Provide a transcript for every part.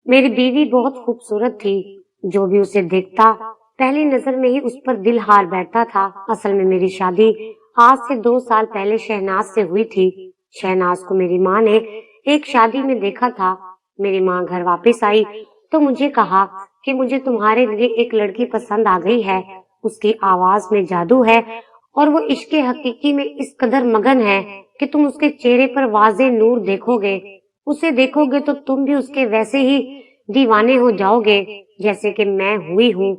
मेरी बीवी बहुत खूबसूरत थी। जो भी उसे देखता पहली नजर में ही उस पर दिल हार बैठता था। असल में मेरी शादी आज से 2 साल पहले शहनाज से हुई थी। शहनाज को मेरी माँ ने एक शादी में देखा था। मेरी माँ घर वापस आई तो मुझे कहा कि मुझे तुम्हारे लिए एक लड़की पसंद आ गई है। उसकी आवाज में जादू है और वो इश्क हकीकी में इस कदर मगन है कि तुम उसके चेहरे पर वाज़े नूर देखोगे। उसे देखोगे तो तुम भी उसके वैसे ही दीवाने हो जाओगे जैसे कि मैं हुई हूँ।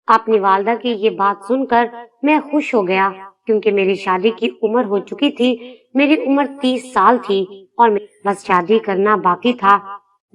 अपनी वालदा की ये बात सुनकर मैं खुश हो गया क्योंकि मेरी शादी की उम्र हो चुकी थी। मेरी उम्र 30 साल थी और बस शादी करना बाकी था।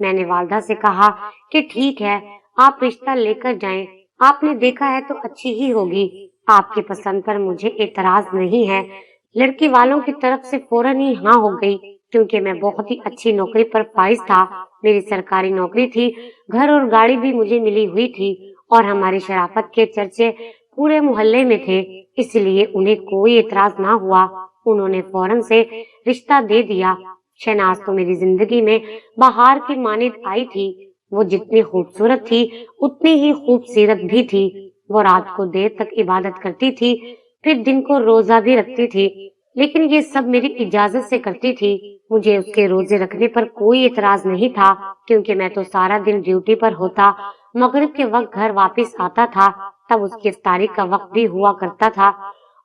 मैंने वालदा से कहा कि ठीक है, आप रिश्ता लेकर जाएं। आपने देखा है तो अच्छी ही होगी। आपकी पसंद पर मुझे एतराज नहीं है। लड़की वालों की तरफ से फौरन ही हाँ हो गई क्योंकि मैं बहुत ही अच्छी नौकरी पर फाइज था। मेरी सरकारी नौकरी थी, घर और गाड़ी भी मुझे मिली हुई थी और हमारी शराफत के चर्चे पूरे मोहल्ले में थे। इसलिए उन्हें कोई एतराज ना हुआ। उन्होंने फौरन से रिश्ता दे दिया। शहनाज तो मेरी जिंदगी में बाहर की मानिंद आई थी। वो जितनी खूबसूरत थी उतनी ही खूबसूरत भी थी। वो रात को देर तक इबादत करती थी, फिर दिन को रोजा भी रखती थी, लेकिन ये सब मेरी इजाजत से करती थी। मुझे उसके रोजे रखने पर कोई एतराज नहीं था क्योंकि मैं तो सारा दिन ड्यूटी पर होता। मगरिब के वक्त घर वापस आता था, तब उसकी इफ्तारी का वक्त भी हुआ करता था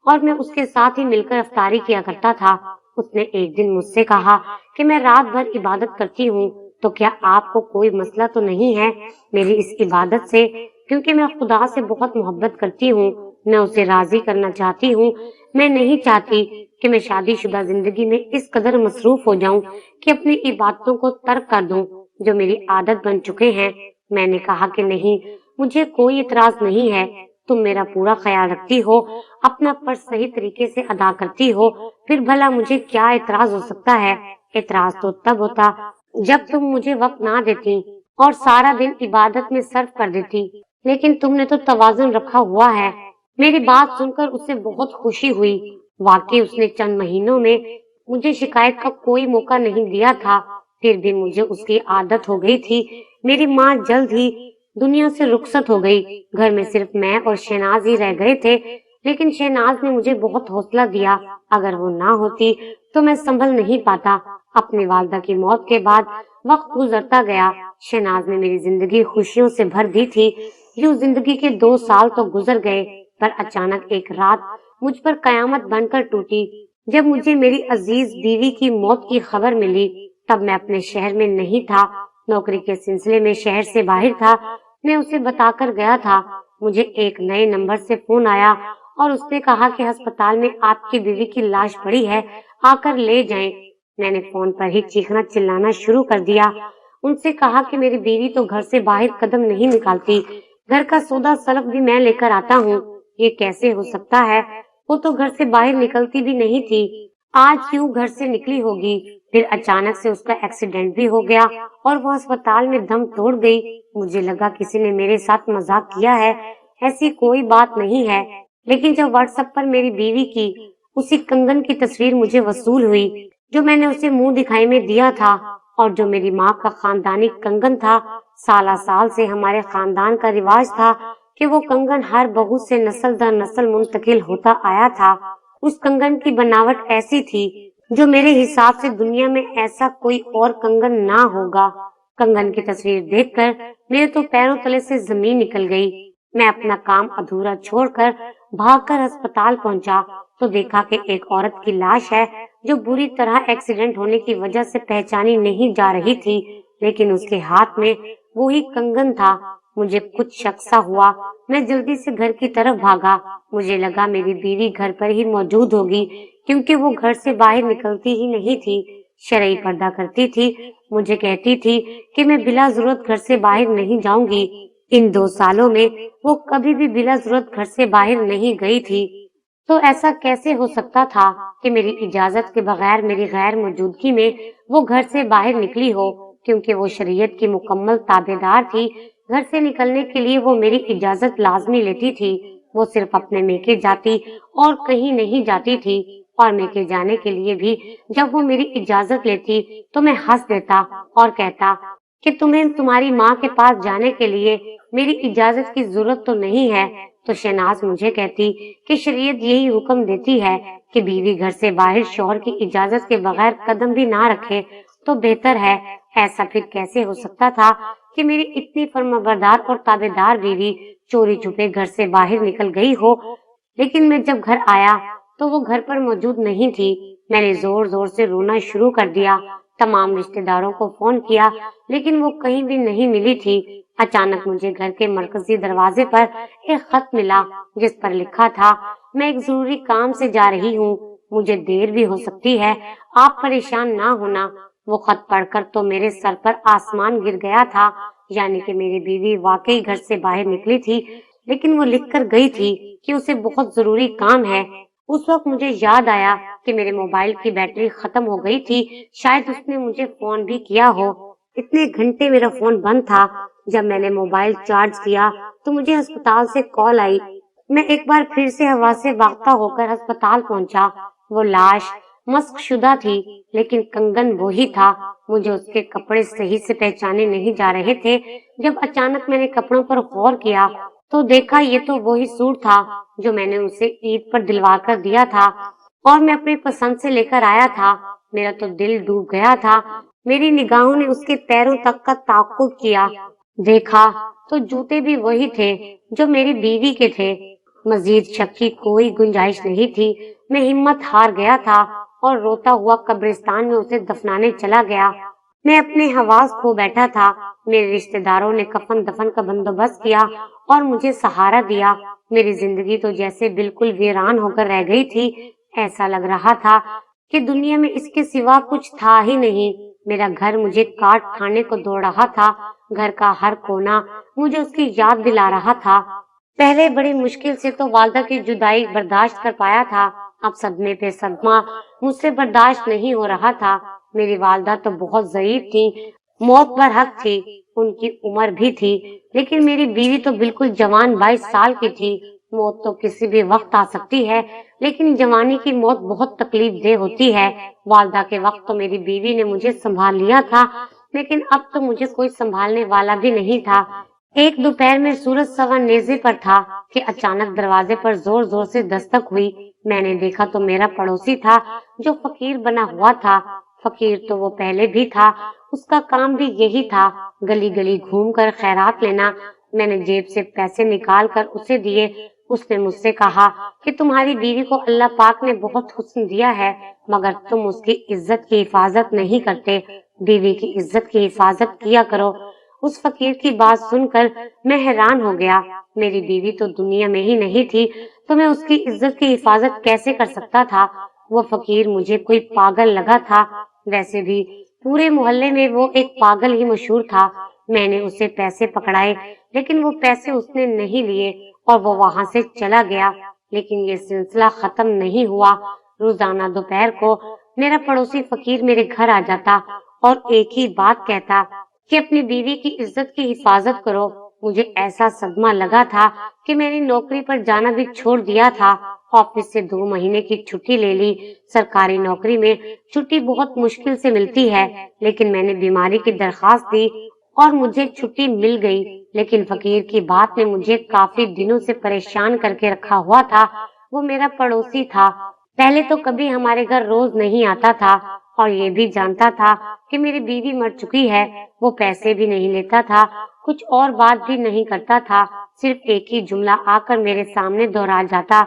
और मैं उसके साथ ही मिलकर इफ्तारी किया करता था। उसने एक दिन मुझसे कहा कि मैं रात भर इबादत करती हूँ, तो क्या आपको कोई मसला तो नहीं है मेरी इस इबादत से? क्योंकि मैं खुदा से बहुत मोहब्बत करती हूँ, मैं उसे राजी करना चाहती हूँ। मैं नहीं चाहती कि मैं शादीशुदा जिंदगी में इस कदर मसरूफ हो जाऊं कि अपनी इबादतों को तर्क कर दूं जो मेरी आदत बन चुके हैं। मैंने कहा कि नहीं, मुझे कोई इतराज नहीं है। तुम मेरा पूरा ख्याल रखती हो, अपना फर्ज सही तरीके से अदा करती हो, फिर भला मुझे क्या इतराज हो सकता है? इतराज तो तब होता जब तुम मुझे वक्त ना देती और सारा दिन इबादत में सर्फ कर देती, लेकिन तुमने तो तवाज़ुन रखा हुआ है। मेरी बात सुनकर उसे बहुत खुशी हुई। वाकई उसने चंद महीनों में मुझे शिकायत का कोई मौका नहीं दिया था। फिर भी मुझे उसकी आदत हो गई थी। मेरी माँ जल्द ही दुनिया से रुखसत हो गई। घर में सिर्फ मैं और शहनाज ही रह गए थे, लेकिन शहनाज ने मुझे बहुत हौसला दिया। अगर वो ना होती तो मैं संभल नहीं पाता। अपनी वालदा की मौत के बाद वक्त गुजरता गया। शहनाज ने मेरी जिंदगी खुशियों से भर दी थी। यूं जिंदगी के 2 साल तो गुजर गए, पर अचानक एक रात मुझ पर कयामत बनकर टूटी। जब मुझे मेरी अजीज बीवी की मौत की खबर मिली, तब मैं अपने शहर में नहीं था, नौकरी के सिलसिले में शहर से बाहर था। मैं उसे बताकर गया था। मुझे एक नए नंबर से फोन आया और उसने कहा कि अस्पताल में आपकी बीवी की लाश पड़ी है, आकर ले जाएं। मैंने फोन पर ही चीखना चिल्लाना शुरू कर दिया। उनसे कहा कि मेरी बीवी तो घर से बाहर कदम नहीं निकालती, घर का सौदा सलफ भी मैं लेकर आता हूँ। ये कैसे हो सकता है? वो तो घर से बाहर निकलती भी नहीं थी, आज क्यों घर से निकली होगी? फिर अचानक से उसका एक्सीडेंट भी हो गया और वो अस्पताल में दम तोड़ गई। मुझे लगा किसी ने मेरे साथ मजाक किया है। ऐसी कोई बात नहीं है। लेकिन जब व्हाट्सएप पर मेरी बीवी की उसी कंगन की तस्वीर मुझे वसूल हुई जो मैंने उसे मुंह दिखाई में दिया था और जो मेरी माँ का खानदानी कंगन था, साला साल से हमारे खानदान का रिवाज था कि वो कंगन हर बहू से नस्ल दर नस्ल मुंतकिल होता आया था। उस कंगन की बनावट ऐसी थी जो मेरे हिसाब से दुनिया में ऐसा कोई और कंगन ना होगा। कंगन की तस्वीर देखकर मेरे तो पैरों तले से जमीन निकल गई। मैं अपना काम अधूरा छोड़कर भागकर अस्पताल पहुंचा तो देखा कि एक औरत की लाश है जो बुरी तरह एक्सीडेंट होने की वजह से पहचानी नहीं जा रही थी, लेकिन उसके हाथ में वही कंगन था। मुझे कुछ शक सा हुआ। मैं जल्दी से घर की तरफ भागा। मुझे लगा मेरी बीवी घर पर ही मौजूद होगी क्योंकि वो घर से बाहर निकलती ही नहीं थी, शरई पर्दा करती थी। मुझे कहती थी कि मैं बिला जरूरत घर से बाहर नहीं जाऊंगी। इन 2 सालों में वो कभी भी बिला जरूरत घर से बाहर नहीं गई थी। तो ऐसा कैसे हो सकता था कि मेरी इजाजत के बगैर मेरी गैर मौजूदगी में वो घर से बाहर निकली हो? क्योंकि वो शरीयत की मुकम्मल ताबेदार थी, घर से निकलने के लिए वो मेरी इजाजत लाजमी लेती थी। वो सिर्फ अपने मेके जाती और कहीं नहीं जाती थी, और मेके जाने के लिए भी जब वो मेरी इजाजत लेती तो मैं हंस देता और कहता کہ تمہیں تمہاری ماں کے پاس جانے کے لیے میری اجازت کی ضرورت تو نہیں ہے، تو شہناز مجھے کہتی کہ شریعت یہی حکم دیتی ہے کہ بیوی گھر سے باہر شوہر کی اجازت کے بغیر قدم بھی نہ رکھے تو بہتر ہے۔ ایسا پھر کیسے ہو سکتا تھا کہ میری اتنی فرمانبردار اور تابع دار بیوی چوری چھپے گھر سے باہر نکل گئی ہو؟ لیکن میں جب گھر آیا تو وہ گھر پر موجود نہیں تھی۔ میں نے زور زور سے رونا شروع کر دیا، تمام رشتہ داروں کو فون کیا، لیکن وہ کہیں بھی نہیں ملی تھی۔ اچانک مجھے گھر کے مرکزی دروازے پر ایک خط ملا جس پر لکھا تھا، میں ایک ضروری کام سے جا رہی ہوں، مجھے دیر بھی ہو سکتی ہے، آپ پریشان نہ ہونا۔ وہ خط پڑھ کر تو میرے سر پر آسمان گر گیا تھا، یعنی کہ میری بیوی واقعی گھر سے باہر نکلی تھی، لیکن وہ لکھ کر گئی تھی کہ اسے بہت ضروری کام ہے۔ اس وقت مجھے یاد آیا کہ میرے موبائل کی بیٹری ختم ہو گئی تھی، شاید اس نے مجھے فون بھی کیا ہو۔ اتنے گھنٹے میرا فون بند تھا۔ جب میں نے موبائل چارج کیا تو مجھے ہسپتال سے کال آئی۔ میں ایک بار پھر سے ہوا سے باختہ ہو کر ہسپتال پہنچا۔ وہ لاش مسخ شدہ تھی، لیکن کنگن وہی تھا۔ مجھے اس کے کپڑے صحیح سے پہچانے نہیں جا رہے تھے۔ جب اچانک میں نے کپڑوں پر غور کیا تو دیکھا یہ تو وہی سوٹ تھا جو میں نے اسے عید پر دلوا کر دیا تھا اور میں اپنی پسند سے لے کر آیا تھا۔ میرا تو دل ڈوب گیا تھا۔ میری نگاہوں نے اس کے پیروں تک کا تعاقب کیا، دیکھا تو جوتے بھی وہی تھے جو میری بیوی کے تھے۔ مزید شک کی کوئی گنجائش نہیں تھی۔ میں ہمت ہار گیا تھا اور روتا ہوا قبرستان میں اسے دفنانے چلا گیا۔ میں اپنے حواس کھو بیٹھا تھا۔ میرے رشتہ داروں نے کفن دفن کا بندوبست کیا اور مجھے سہارا دیا۔ میری زندگی تو جیسے بالکل ویران ہو کر رہ گئی تھی۔ ایسا لگ رہا تھا کہ دنیا میں اس کے سوا کچھ تھا ہی نہیں۔ میرا گھر مجھے کاٹ کھانے کو دوڑ رہا تھا۔ گھر کا ہر کونا مجھے اس کی یاد دلا رہا تھا۔ پہلے بڑی مشکل سے تو والدہ کی جدائی برداشت کر پایا تھا، اب صدمے پہ صدمہ مجھ سے برداشت نہیں ہو رہا تھا۔ میری والدہ تو بہت ضعیف تھی، موت پر حق تھی، ان کی عمر بھی تھی، لیکن میری بیوی تو بالکل جوان 22 سال کی تھی۔ موت تو کسی بھی وقت آ سکتی ہے، لیکن جوانی کی موت بہت تکلیف دہ ہوتی ہے۔ والدہ کے وقت تو میری بیوی نے مجھے سنبھال لیا تھا، لیکن اب تو مجھے کوئی سنبھالنے والا بھی نہیں تھا۔ ایک دوپہر میں سورج سوا نیزے پر تھا کہ اچانک دروازے پر زور زور سے دستک ہوئی۔ میں نے دیکھا تو میرا پڑوسی تھا جو فقیر بنا ہوا تھا۔ فقیر تو وہ پہلے بھی تھا، اس کا کام بھی یہی تھا، گلی گلی گھوم کر خیرات لینا۔ میں نے جیب سے پیسے نکال کر اسے دیے۔ اس نے مجھ سے کہا کہ تمہاری بیوی کو اللہ پاک نے بہت حسن دیا ہے، مگر تم اس کی عزت کی حفاظت نہیں کرتے۔ بیوی کی عزت کی حفاظت کیا کرو۔ اس فقیر کی بات سن کر میں حیران ہو گیا۔ میری بیوی تو دنیا میں ہی نہیں تھی تو میں اس کی عزت کی حفاظت کیسے کر سکتا تھا؟ وہ فقیر مجھے کوئی پاگل لگا تھا۔ ویسے بھی پورے محلے میں وہ ایک پاگل ہی مشہور تھا۔ میں نے اسے پیسے پکڑائے، لیکن وہ پیسے اس نے نہیں لیے اور وہ وہاں سے چلا گیا۔ لیکن یہ سلسلہ ختم نہیں ہوا۔ روزانہ دوپہر کو میرا پڑوسی فقیر میرے گھر آ جاتا اور ایک ہی بات کہتا کہ اپنی بیوی کی عزت کی حفاظت کرو۔ مجھے ایسا صدمہ لگا تھا کہ میں نے نوکری پر جانا بھی چھوڑ دیا تھا۔ آفس سے 2 مہینے کی چھٹی لے لی۔ سرکاری نوکری میں چھٹی بہت مشکل سے ملتی ہے، لیکن میں نے بیماری کی درخواست دی اور مجھے چھٹی مل گئی۔ لیکن فقیر کی بات نے مجھے کافی دنوں سے پریشان کر کے رکھا ہوا تھا۔ وہ میرا پڑوسی تھا، پہلے تو کبھی ہمارے گھر روز نہیں آتا تھا اور یہ بھی جانتا تھا کہ میری بیوی مر چکی ہے۔ وہ پیسے بھی نہیں لیتا تھا، کچھ اور بات بھی نہیں کرتا تھا، صرف ایک ہی جملہ آ کر میرے سامنے دہرا جاتا۔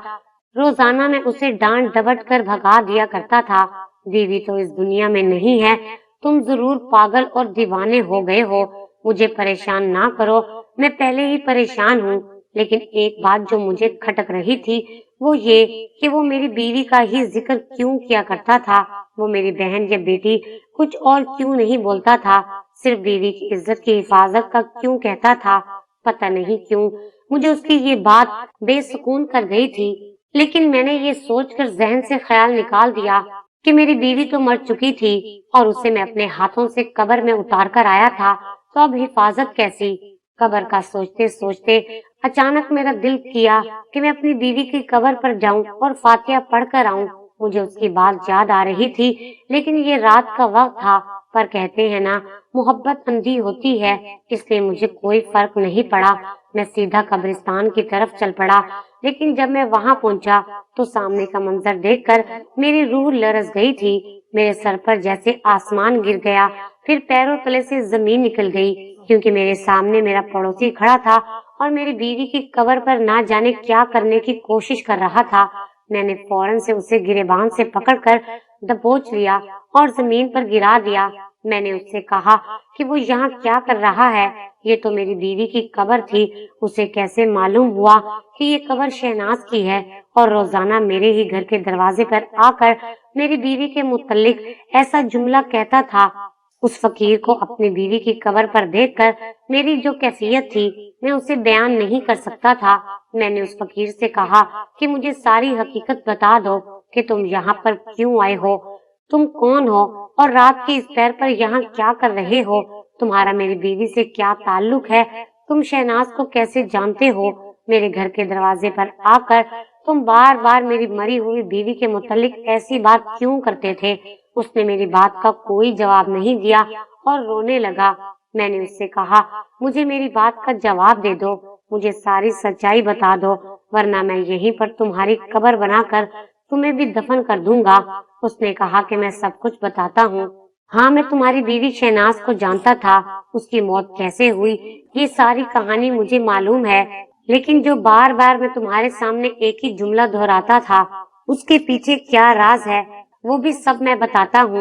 روزانہ میں اسے ڈانٹ ڈپٹ کر بھگا دیا کرتا تھا، بیوی تو اس دنیا میں نہیں ہے، تم ضرور پاگل اور دیوانے ہو گئے ہو، مجھے پریشان نہ کرو، میں پہلے ہی پریشان ہوں۔ لیکن ایک بات جو مجھے کھٹک رہی تھی وہ یہ کہ وہ میری بیوی کا ہی ذکر کیوں کیا کرتا تھا؟ وہ میری بہن یا بیٹی کچھ اور کیوں نہیں بولتا تھا؟ صرف بیوی کی عزت کی حفاظت کا کیوں کہتا تھا؟ پتہ نہیں کیوں مجھے اس کی یہ بات بے سکون کر گئی تھی۔ لیکن میں نے یہ سوچ کر ذہن سے خیال نکال دیا کہ میری بیوی تو مر چکی تھی اور اسے میں اپنے ہاتھوں سے قبر میں اتار کر آیا تھا، تو اب حفاظت کیسی؟ قبر کا سوچتے سوچتے اچانک میرا دل کیا کہ میں اپنی بیوی کی قبر پر جاؤں اور فاتحہ پڑھ کر آؤں۔ مجھے اس کی بات یاد آ رہی تھی، لیکن یہ رات کا وقت تھا، پر کہتے ہیں نا मोहब्बत अंधी होती है, इसलिए मुझे कोई फर्क नहीं पड़ा। मैं सीधा कब्रिस्तान की तरफ चल पड़ा, लेकिन जब मैं वहां पहुंचा तो सामने का मंजर देखकर मेरी रूह लरस गई थी। मेरे सर पर जैसे आसमान गिर गया, फिर पैरों तले से जमीन निकल गई, क्योंकि मेरे सामने मेरा पड़ोसी खड़ा था और मेरी बीवी की कब्र पर ना जाने क्या करने की कोशिश कर रहा था। मैंने फौरन से उसे गिरेबान से पकड़कर दबोच लिया और जमीन पर गिरा दिया। मैंने उससे कहा कि वो यहाँ क्या कर रहा है, ये तो मेरी बीवी की कब्र थी। उसे कैसे मालूम हुआ कि ये कब्र शहनाज की है, और रोजाना मेरे ही घर के दरवाजे पर आकर मेरी बीवी के मुतल्लिक ऐसा जुमला कहता था। उस फकीर को अपनी बीवी की कब्र पर देखकर मेरी जो कैफियत थी, मैं उसे बयान नहीं कर सकता था। मैंने उस फकीर से कहा कि मुझे सारी हकीकत बता दो कि तुम यहाँ पर क्यों आए हो, तुम कौन हो और रात के इस पैर पर यहाँ क्या कर रहे हो, तुम्हारा मेरी बीवी से क्या ताल्लुक है, तुम शहनाज को कैसे जानते हो, मेरे घर के दरवाजे पर आकर तुम बार बार मेरी मरी हुई बीवी के मुतालिक ऐसी बात क्यों करते थे। उसने मेरी बात का कोई जवाब नहीं दिया और रोने लगा। मैंने उससे कहा, मुझे मेरी बात का जवाब दे दो, मुझे सारी सच्चाई बता दो, वरना मैं यहीं पर तुम्हारी कब्र बनाकर तुम्हें भी दफन कर दूंगा। उसने कहा कि मैं सब कुछ बताता हूँ। हाँ, मैं तुम्हारी बीवी शहनाज को जानता था, उसकी मौत कैसे हुई ये सारी कहानी मुझे मालूम है, लेकिन जो बार बार मैं तुम्हारे सामने एक ही जुमला दोहराता था, उसके पीछे क्या राज है वो भी सब मैं बताता हूँ।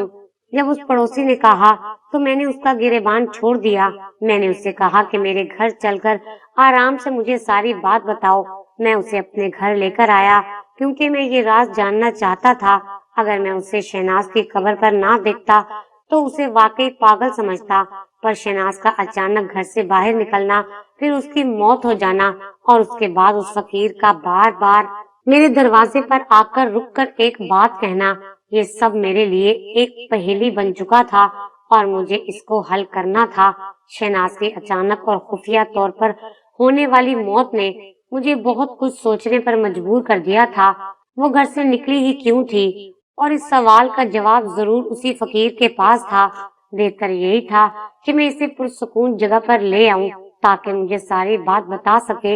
जब उस पड़ोसी ने कहा तो मैंने उसका गिरेबान छोड़ दिया। मैंने उससे कहा कि मेरे घर चलकर आराम से मुझे सारी बात बताओ। मैं उसे अपने घर लेकर आया, क्योंकि मैं ये राज जानना चाहता था। अगर मैं उसे शहनाज की कब्र पर ना देखता तो उसे वाकई पागल समझता, पर शहनाज का अचानक घर से बाहर निकलना, फिर उसकी मौत हो जाना और उसके बाद उस फकीर का बार बार मेरे दरवाजे पर आकर रुककर एक बात कहना, ये सब मेरे लिए एक पहेली बन चुका था और मुझे इसको हल करना था। शहनाज की अचानक और खुफिया तौर पर होने वाली मौत ने मुझे बहुत कुछ सोचने पर मजबूर कर दिया था। वो घर से निकली ही क्यों थी, और इस सवाल का जवाब जरूर उसी फकीर के पास था। बेहतर यही था कि मैं इसे पुरसुकून जगह पर ले आऊं ताकि मुझे सारी बात बता सके।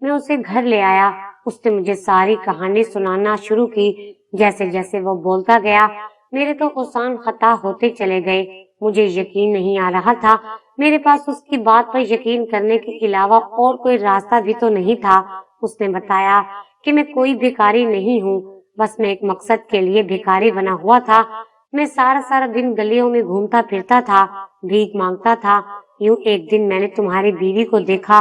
मैं उसे घर ले आया। उसने मुझे सारी कहानी सुनाना शुरू की। जैसे जैसे वो बोलता गया, मेरे तो ओसान खता होते चले गए। मुझे यकीन नहीं आ रहा था। मेरे पास उसकी बात पर यकीन करने के अलावा और कोई रास्ता भी तो नहीं था। उसने बताया कि मैं कोई भिखारी नहीं हूँ, बस मैं एक मकसद के लिए भिखारी बना हुआ था। मैं सारा सारा दिन गलियों में घूमता फिरता था, भीख मांगता था। यूं एक दिन मैंने तुम्हारी बीवी को देखा।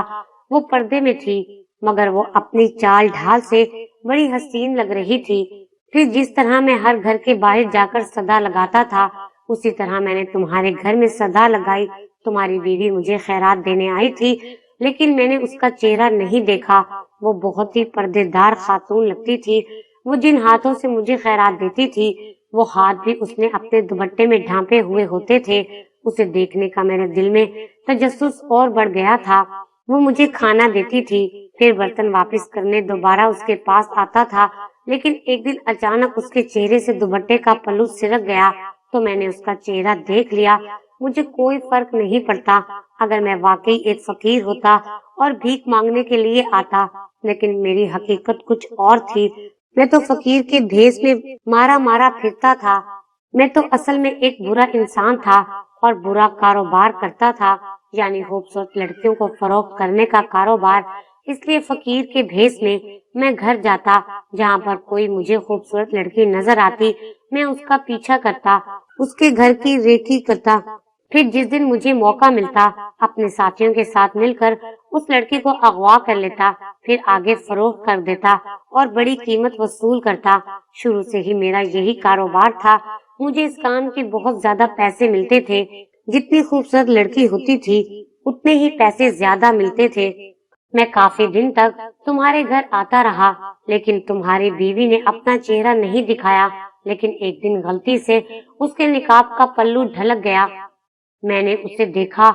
वो पर्दे में थी, मगर वो अपनी चाल ढाल से बड़ी हसीन लग रही थी। फिर जिस तरह मैं हर घर के बाहर जाकर सदा लगाता था, उसी तरह मैंने तुम्हारे घर में सदा लगाई। तुम्हारी बीवी मुझे खैरात देने आई थी, लेकिन मैंने उसका चेहरा नहीं देखा। वो बहुत ही पर्देदार खातून लगती थी। वो जिन हाथों से मुझे खैरात देती थी, वो हाथ भी उसने अपने दुपट्टे में ढांपे हुए होते थे। उसे देखने का मेरे दिल में तजस्सुस और बढ़ गया था। वो मुझे खाना देती थी, फिर बर्तन वापस करने दोबारा उसके पास आता था, लेकिन एक दिन अचानक उसके चेहरे से दुपट्टे का पल्लू सिरक गया तो मैंने उसका चेहरा देख लिया। मुझे कोई फर्क नहीं पड़ता अगर मैं वाकई एक फकीर होता और भीख मांगने के लिए आता, लेकिन मेरी हकीकत कुछ और थी। मैं तो फकीर के भेष में मारा मारा फिरता था। मैं तो असल में एक बुरा इंसान था और बुरा कारोबार करता था, यानी खूबसूरत लड़कियों को फरोख्त करने का कारोबार। इसलिए फकीर के भेष में मैं घर जाता, जहाँ पर कोई मुझे खूबसूरत लड़की नजर आती, मैं उसका पीछा करता, उसके घर की रेकी करता। फिर जिस दिन मुझे मौका मिलता, अपने साथियों के साथ मिलकर उस लड़की को अगवा कर लेता, फिर आगे फरोख्त कर देता और बड़ी कीमत वसूल करता। शुरू से ही मेरा यही कारोबार था। मुझे इस काम के बहुत ज्यादा पैसे मिलते थे। जितनी खूबसूरत लड़की होती थी, उतने ही पैसे ज्यादा मिलते थे। मैं काफी दिन तक तुम्हारे घर आता रहा, लेकिन तुम्हारी बीवी ने अपना चेहरा नहीं दिखाया। लेकिन एक दिन गलती से उसके निकाब का पल्लू ढलक गया। मैंने उसे देखा,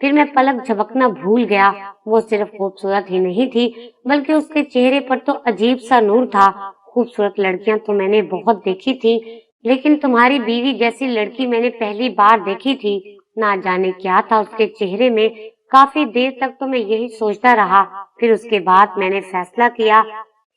फिर मैं पलक झपकना भूल गया। वो सिर्फ खूबसूरत ही नहीं थी, बल्कि उसके चेहरे पर तो अजीब सा नूर था। खूबसूरत लड़कियां तो मैंने बहुत देखी थी, लेकिन तुम्हारी बीवी जैसी लड़की मैंने पहली बार देखी थी। ना जाने क्या था उसके चेहरे में। काफी देर तक तो मैं यही सोचता रहा। फिर उसके बाद मैंने फैसला किया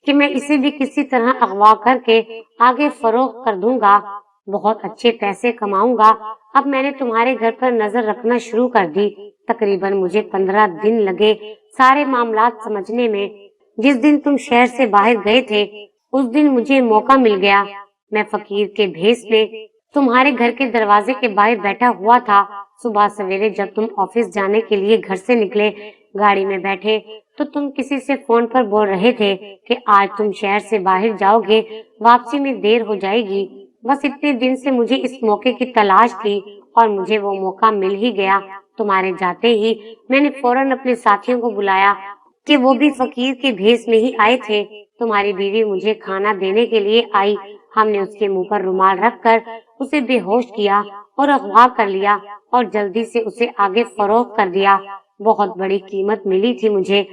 कि मैं इसे भी किसी तरह अगवा करके आगे फरोख्त कर दूंगा, बहुत अच्छे पैसे कमाऊंगा। अब मैंने तुम्हारे घर पर नजर रखना शुरू कर दी। तकरीबन मुझे 15 दिन लगे सारे मामलात समझने में। जिस दिन तुम शहर से बाहर गए थे उस दिन मुझे मौका मिल गया। मैं फकीर के भेस में तुम्हारे घर के दरवाजे के बाहर बैठा हुआ था। सुबह सवेरे जब तुम ऑफिस जाने के लिए घर से निकले, गाड़ी में बैठे तो तुम किसी से फोन पर बोल रहे थे कि आज तुम शहर से बाहर जाओगे, वापसी में देर हो जाएगी। बस इतने दिन से मुझे इस मौके की तलाश थी और मुझे वो मौका मिल ही गया। तुम्हारे जाते ही मैंने फौरन अपने साथियों को बुलाया कि वो भी फकीर के भेस में ही आए थे। तुम्हारी बीवी मुझे खाना देने के लिए आई। हमने उसके मुंह पर रुमाल रखकर उसे बेहोश किया और अगवा कर लिया और जल्दी से उसे आगे फरोख्त कर दिया। बहुत बड़ी कीमत मिली थी मुझे।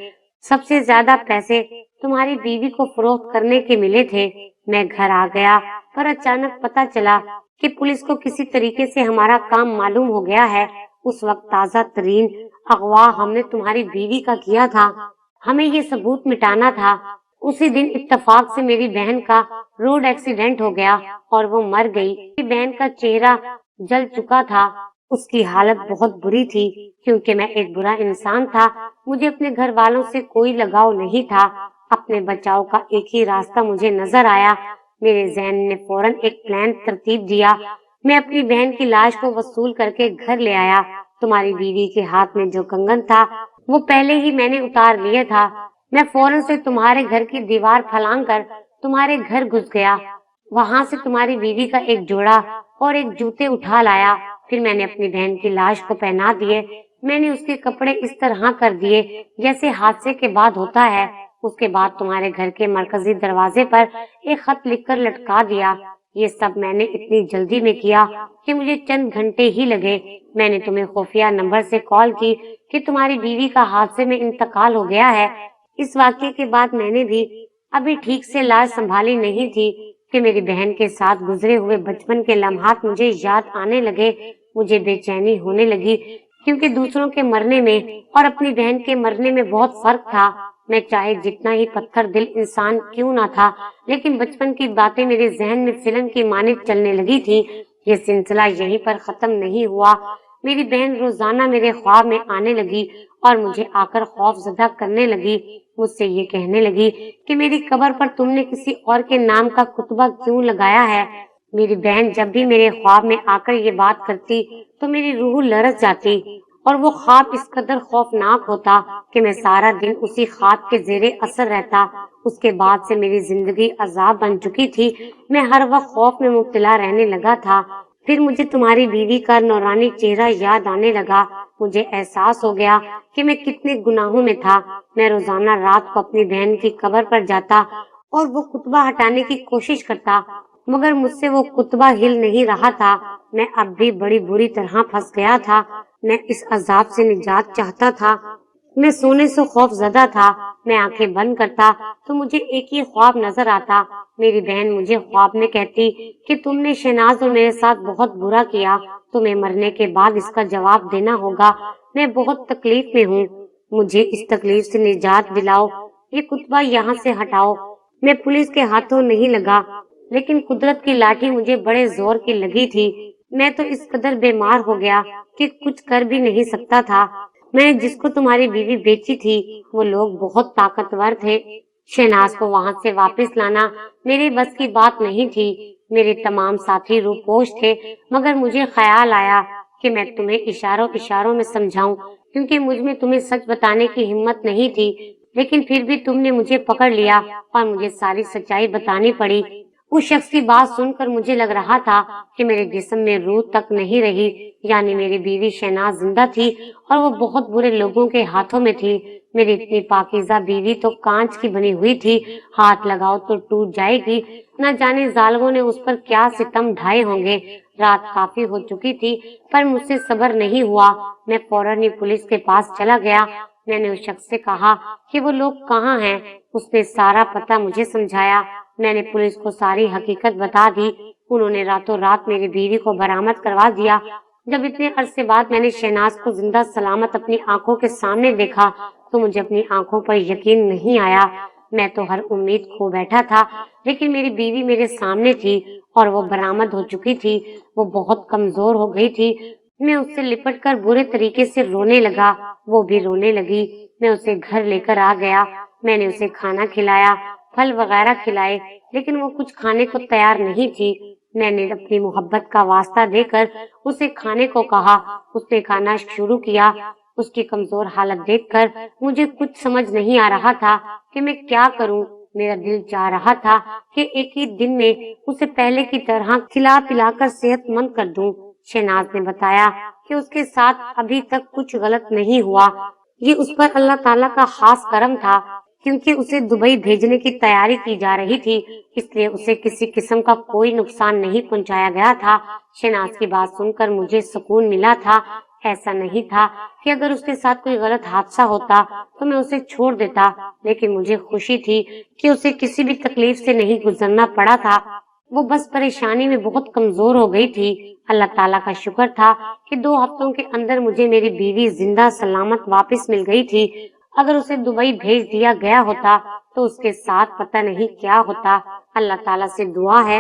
सबसे ज्यादा पैसे तुम्हारी बीवी को फरोख्त करने के मिले थे। मैं घर आ गया पर अचानक पता चला कि पुलिस को किसी तरीके से हमारा काम मालूम हो गया है। उस वक्त ताजा तरीन अगवा हमने तुम्हारी बीवी का किया था। हमें ये सबूत मिटाना था। उसी दिन इत्तेफाक से मेरी बहन का रोड एक्सीडेंट हो गया और वो मर गई। मेरी बहन का चेहरा जल चुका था। उसकी हालत बहुत बुरी थी क्योंकि मैं एक बुरा इंसान था। मुझे अपने घर वालों से कोई लगाव नहीं था। अपने बचाव का एक ही रास्ता मुझे नजर आया। मेरे जहन ने फौरन एक प्लान तरतीब दिया। मैं अपनी बहन की लाश को वसूल करके घर ले आया। तुम्हारी बीवी के हाथ में जो कंगन था वो पहले ही मैंने उतार लिया था। मैं फौरन से तुम्हारे घर की दीवार फलांग कर तुम्हारे घर घुस गया। वहां से तुम्हारी बीवी का एक जोड़ा और एक जूते उठा लाया। फिर मैंने अपनी बहन की लाश को पहना दिए। मैंने उसके कपड़े इस तरह कर दिए जैसे हादसे के बाद होता है। उसके बाद तुम्हारे घर के मरकजी दरवाजे पर एक खत लिखकर लटका दिया। ये सब मैंने इतनी जल्दी में किया कि मुझे चंद घंटे ही लगे। मैंने तुम्हें खुफिया नंबर से कॉल की कि तुम्हारी बीवी का हादसे में इंतकाल हो गया है। इस वाक़ये के बाद मैंने भी अभी ठीक से लाश संभाली नहीं थी कि मेरी बहन के साथ गुजरे हुए बचपन के लम्हात मुझे याद आने लगे। मुझे बेचैनी होने लगी क्योंकि दूसरों के मरने में और अपनी बहन के मरने में बहुत फर्क था। मैं चाहे जितना ही पत्थर दिल इंसान क्यों ना था, लेकिन बचपन की बातें मेरे जहन में फिल्म की मानित चलने लगी थी। ये सिलसिला यहीं पर खत्म नहीं हुआ। मेरी बहन रोजाना मेरे ख्वाब में आने लगी और मुझे आकर खौफजदा करने लगी। मुझसे ये कहने लगी कि मेरी कब्र पर तुमने किसी और के नाम का कुतबा क्यों लगाया है। मेरी बहन जब भी मेरे ख्वाब में आकर ये बात करती तो मेरी रूह लरस जाती और वो ख्वाब इस कदर खौफनाक होता कि मैं सारा दिन उसी ख्वाब के जेरे असर रहता। उसके बाद से मेरी जिंदगी अजाब बन चुकी थी। मैं हर वक्त खौफ में मुब्तला रहने लगा था। फिर मुझे तुम्हारी बीवी का नौरानी चेहरा याद आने लगा। मुझे एहसास हो गया कि मैं कितने गुनाहों में था। मैं रोजाना रात को अपनी बहन की कब्र पर जाता और वो कुतबा हटाने की कोशिश करता, मगर मुझसे वो कुतबा हिल नहीं रहा था। मैं अब भी बड़ी बुरी तरह फंस गया था। मैं इस अजाब से निजात चाहता था। मैं सोने से खौफजदा था। मैं आंखें बंद करता तो मुझे एक ही ख्वाब नजर आता। मेरी बहन मुझे ख्वाब में कहती कि तुमने शहनाज और मेरे साथ बहुत बुरा किया, तुम्हें मरने के बाद इसका जवाब देना होगा। मैं बहुत तकलीफ में हूँ, मुझे इस तकलीफ से निजात दिलाओ, ये कुतबा यहाँ से हटाओ। मैं पुलिस के हाथों नहीं लगा, लेकिन कुदरत की लाठी मुझे बड़े जोर की लगी थी। मैं तो इस कदर बीमार हो गया कि कुछ कर भी नहीं सकता था। मैंने जिसको तुम्हारी बीवी बेची थी वो लोग बहुत ताकतवर थे। शहनाज को वहां से वापस लाना मेरे बस की बात नहीं थी। मेरे तमाम साथी रूपोश थे, मगर मुझे ख्याल आया कि मैं तुम्हें इशारों इशारों में समझाऊं, क्योंकि मुझ में तुम्हें सच बताने की हिम्मत नहीं थी। लेकिन फिर भी तुमने मुझे पकड़ लिया और मुझे सारी सच्चाई बतानी पड़ी। उस शख्स की बात सुनकर मुझे लग रहा था कि मेरे जिस्म में रूह तक नहीं रही, यानी मेरी बीवी शहनाज जिंदा थी और वो बहुत बुरे लोगों के हाथों में थी। मेरी इतनी पाकीज़ा बीवी तो कांच की बनी हुई थी, हाथ लगाओ तो टूट जाएगी। न जाने जालिमों ने उस पर क्या सितम ढाए होंगे। रात काफी हो चुकी थी पर मुझसे सब्र नहीं हुआ। मैं फौरन ही पुलिस के पास चला गया। मैंने उस शख्स से कहा कि वो लोग कहाँ हैं। उसने सारा पता मुझे समझाया। मैंने पुलिस को सारी हकीकत बता दी। उन्होंने रातों रात मेरी बीवी को बरामद करवा दिया جب اتنے عرصے بعد میں نے شہناز کو زندہ سلامت اپنی آنکھوں کے سامنے دیکھا تو مجھے اپنی آنکھوں پر یقین نہیں آیا۔ میں تو ہر امید کھو بیٹھا تھا، لیکن میری بیوی میرے سامنے تھی اور وہ برآمد ہو چکی تھی۔ وہ بہت کمزور ہو گئی تھی۔ میں اس سے لپٹ کر برے طریقے سے رونے لگا، وہ بھی رونے لگی۔ میں اسے گھر لے کر آ گیا۔ میں نے اسے کھانا کھلایا، پھل وغیرہ کھلائے، لیکن وہ کچھ کھانے کو تیار نہیں تھی۔ میں نے اپنی محبت کا واسطہ دے کر اسے کھانے کو کہا۔ اس نے کھانا شروع کیا۔ اس کی کمزور حالت دیکھ کر مجھے کچھ سمجھ نہیں آ رہا تھا کہ میں کیا کروں۔ میرا دل چاہ رہا تھا کہ ایک ہی دن میں اسے پہلے کی طرح کھلا پلا کر صحت مند کر دوں۔ شہناز نے بتایا کہ اس کے ساتھ ابھی تک کچھ غلط نہیں ہوا۔ یہ اس پر اللہ تعالیٰ کا خاص کرم تھا، کیونکہ اسے دبئی بھیجنے کی تیاری کی جا رہی تھی، اس لیے اسے کسی قسم کا کوئی نقصان نہیں پہنچایا گیا تھا۔ شہناز کی بات سن کر مجھے سکون ملا تھا۔ ایسا نہیں تھا کہ اگر اس کے ساتھ کوئی غلط حادثہ ہوتا تو میں اسے چھوڑ دیتا، لیکن مجھے خوشی تھی کہ اسے کسی بھی تکلیف سے نہیں گزرنا پڑا تھا۔ وہ بس پریشانی میں بہت کمزور ہو گئی تھی۔ اللہ تعالیٰ کا شکر تھا کہ 2 ہفتوں کے اندر مجھے میری بیوی زندہ سلامت واپس مل گئی تھی۔ اگر اسے دبئی بھیج دیا گیا ہوتا تو اس کے ساتھ پتہ نہیں کیا ہوتا۔ اللہ تعالیٰ سے دعا ہے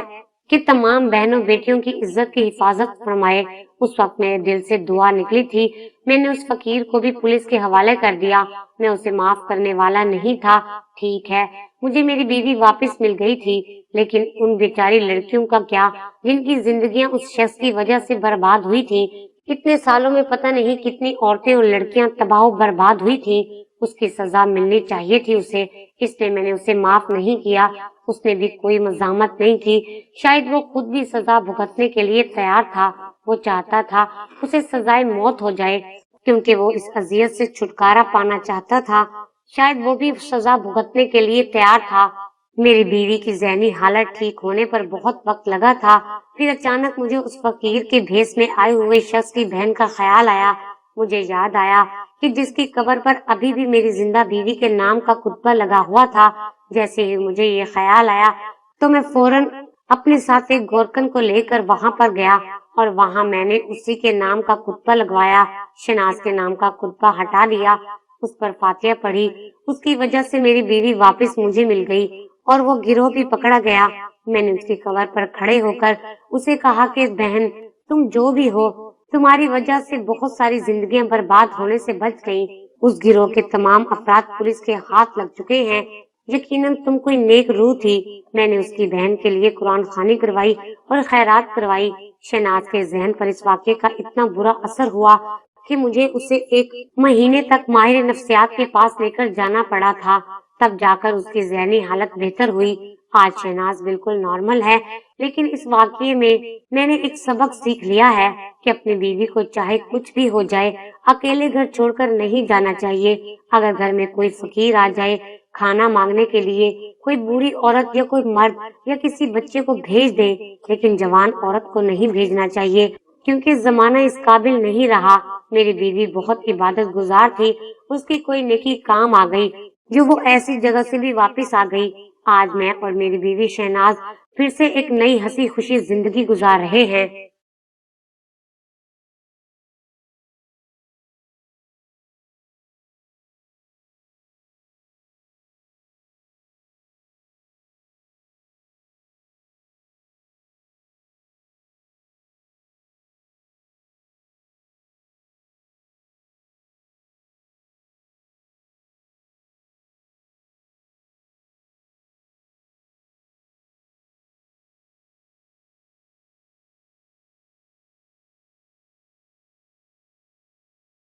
کہ تمام بہنوں بیٹیوں کی عزت کی حفاظت فرمائے۔ اس وقت میرے دل سے دعا نکلی تھی۔ میں نے اس فقیر کو بھی پولیس کے حوالے کر دیا۔ میں اسے معاف کرنے والا نہیں تھا۔ ٹھیک ہے، مجھے میری بیوی واپس مل گئی تھی، لیکن ان بیچاری لڑکیوں کا کیا جن کی زندگیاں اس شخص کی وجہ سے برباد ہوئی تھی؟ اتنے سالوں میں پتہ نہیں کتنی عورتیں اور لڑکیاں تباہ و برباد ہوئی تھی۔ اس کی سزا ملنی چاہیے تھی اسے، اس لیے میں نے اسے معاف نہیں کیا۔ اس نے بھی کوئی مزاحمت نہیں کی۔ شاید وہ خود بھی سزا بھگتنے کے لیے تیار تھا۔ وہ چاہتا تھا اسے سزائے موت ہو جائے، کیونکہ وہ اس اذیت سے چھٹکارا پانا چاہتا تھا۔ شاید وہ بھی سزا بھگتنے کے لیے تیار تھا۔ میری بیوی کی ذہنی حالت ٹھیک ہونے پر بہت وقت لگا تھا۔ پھر اچانک مجھے اس فقیر کے بھیس میں آئے ہوئے شخص کی بہن کا خیال آیا۔ مجھے یاد آیا کہ جس کی قبر پر ابھی بھی میری زندہ بیوی کے نام کا کتبہ لگا ہوا تھا۔ جیسے ہی مجھے یہ خیال آیا تو میں فوراً اپنے ساتھ ایک گورکن کو لے کر وہاں پر گیا اور وہاں میں نے اسی کے نام کا کتبہ لگوایا۔ شہناز کے نام کا کتبہ ہٹا لیا، اس پر فاتحہ پڑھی۔ اس کی وجہ سے میری بیوی واپس مجھے مل گئی اور وہ گروہ بھی پکڑا گیا۔ میں نے اس کی قبر پر کھڑے ہو کر اسے کہا کہ بہن، تم جو بھی ہو، تمہاری وجہ سے بہت ساری زندگیاں برباد ہونے سے بچ گئیں۔ اس گروہ کے تمام افراد پولیس کے ہاتھ لگ چکے ہیں۔ یقیناً تم کوئی نیک روح تھی۔ میں نے اس کی بہن کے لیے قرآن خوانی کروائی اور خیرات کروائی۔ شہناز کے ذہن پر اس واقعے کا اتنا برا اثر ہوا کہ مجھے اسے 1 مہینے تک ماہر نفسیات کے پاس لے کر جانا پڑا تھا، تب جا کر اس کی ذہنی حالت بہتر ہوئی۔ آج شہناز بالکل نارمل ہے، لیکن اس واقعے میں نے ایک سبق سیکھ لیا ہے کہ اپنی بیوی کو چاہے کچھ بھی ہو جائے اکیلے گھر چھوڑ کر نہیں جانا چاہیے۔ اگر گھر میں کوئی فقیر آ جائے کھانا مانگنے کے لیے، کوئی بوڑھی عورت یا کوئی مرد یا کسی بچے کو بھیج دے، لیکن جوان عورت کو نہیں بھیجنا چاہیے، کیونکہ زمانہ اس قابل نہیں رہا۔ میری بیوی بہت عبادت گزار تھی، اس کی کوئی نیکی کام آ گئی جو وہ ایسی جگہ سے بھی واپس آ گئی۔ آج میں اور میری بیوی شہناز پھر سے ایک نئی ہنسی خوشی زندگی گزار رہے ہیں۔